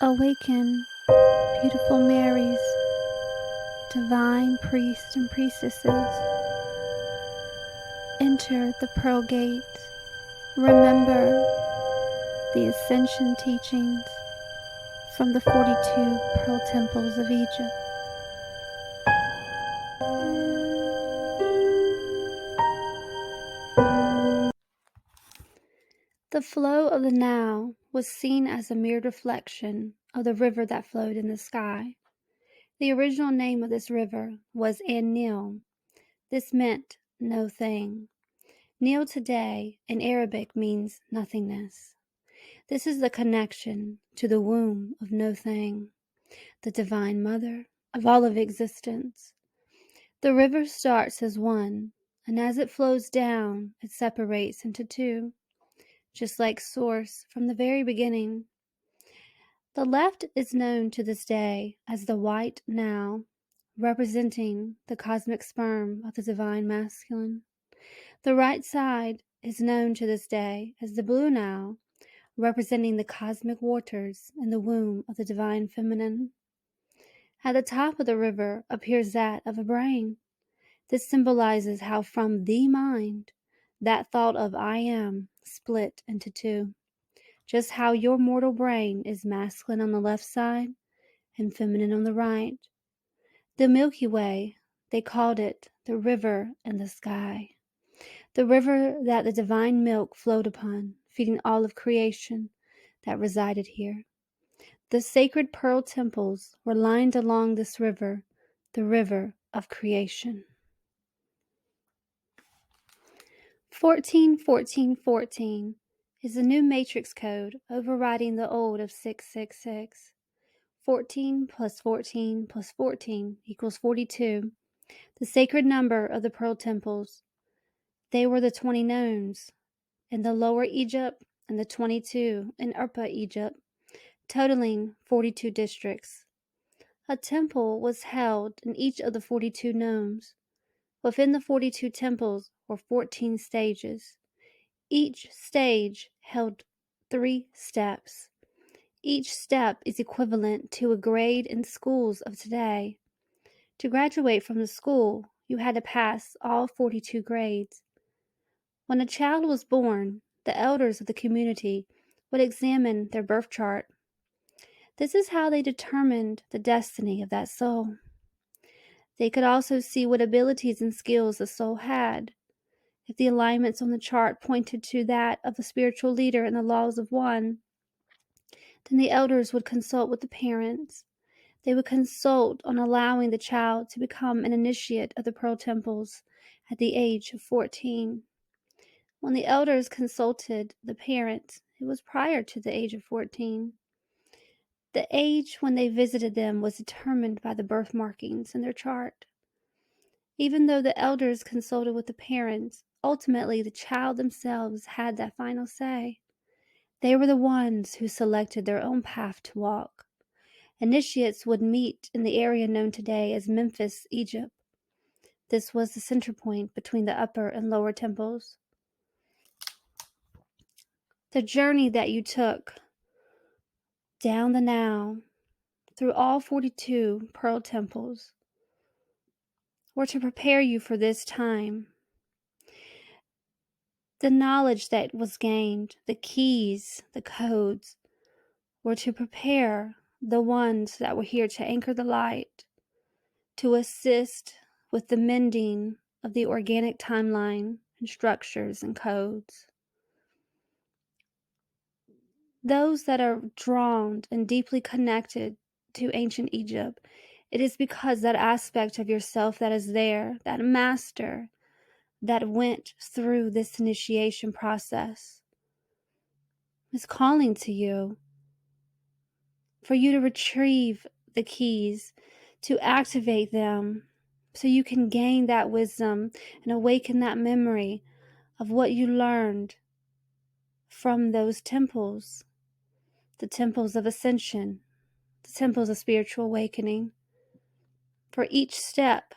Awaken, beautiful Marys, divine priests and priestesses. Enter the Pearl Gate. Remember the Ascension teachings from the 42 Pearl Temples of Egypt. The flow of the Nile was seen as a mere reflection of the river that flowed in the sky. The original name of this river was An-Nil. This meant no thing. Nil today in Arabic means nothingness. This is the connection to the womb of no thing, the divine mother of all of existence. The river starts as one, and as it flows down, it separates into two, just like source from the very beginning. The left is known to this day as the white Nile, representing the cosmic sperm of the divine masculine. The right side is known to this day as the blue Nile, representing the cosmic waters in the womb of the divine feminine. At the top of the river appears that of a brain. This symbolizes how from the mind, that thought of I am split into two. Just how your mortal brain is masculine on the left side and feminine on the right. The Milky Way, they called it the river in the sky. The river that the divine milk flowed upon, feeding all of creation that resided here. The sacred pearl temples were lined along this river, the river of creation. 14-14-14 is the new matrix code overriding the old of 666. 14 plus 14 plus 14 equals 42, the sacred number of the pearl temples. They were the 20 nomes in the Lower Egypt and the 22 in Upper Egypt, totaling 42 districts. A temple was held in each of the 42 nomes. Within the 42 temples were 14 stages. Each stage held 3 steps. Each step is equivalent to a grade in schools of today. To graduate from the school, you had to pass all 42 grades. When a child was born, the elders of the community would examine their birth chart. This is how they determined the destiny of that soul. They could also see what abilities and skills the soul had. If the alignments on the chart pointed to that of the spiritual leader and the laws of one, then the elders would consult with the parents. They would consult on allowing the child to become an initiate of the Pearl Temples at the age of 14. When the elders consulted the parents, it was prior to the age of 14. The age when they visited them was determined by the birth markings in their chart. Even though the elders consulted with the parents, ultimately the child themselves had that final say. They were the ones who selected their own path to walk. Initiates would meet in the area known today as Memphis, Egypt. This was the center point between the upper and lower temples. The journey that you took down the Nile through all 42 pearl temples were to prepare you for this time. The knowledge that was gained, the keys, the codes, were to prepare the ones that were here to anchor the light, to assist with the mending of the organic timeline and structures and codes. Those that are drawn and deeply connected to ancient Egypt, it is because that aspect of yourself that is there, that master that went through this initiation process, is calling to you for you to retrieve the keys, to activate them so you can gain that wisdom and awaken that memory of what you learned from those temples, the temples of Ascension, the temples of spiritual awakening. For each step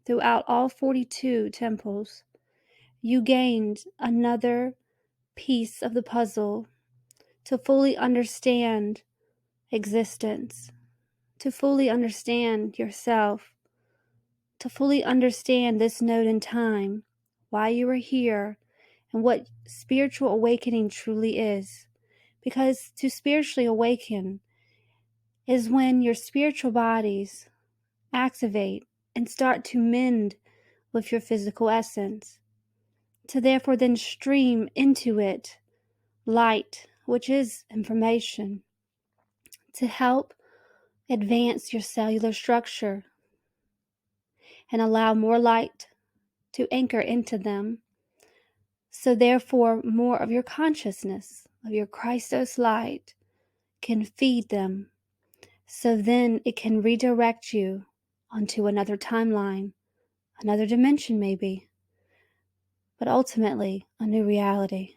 throughout all 42 temples, you gained another piece of the puzzle to fully understand existence, to fully understand yourself, to fully understand this node in time, why you are here, and what spiritual awakening truly is. Because to spiritually awaken is when your spiritual bodies activate and start to mend with your physical essence, to therefore then stream into it light, which is information, to help advance your cellular structure and allow more light to anchor into them. So therefore more of your consciousness, of your Christos light, can feed them. So then it can redirect you onto another timeline, another dimension maybe, but ultimately a new reality.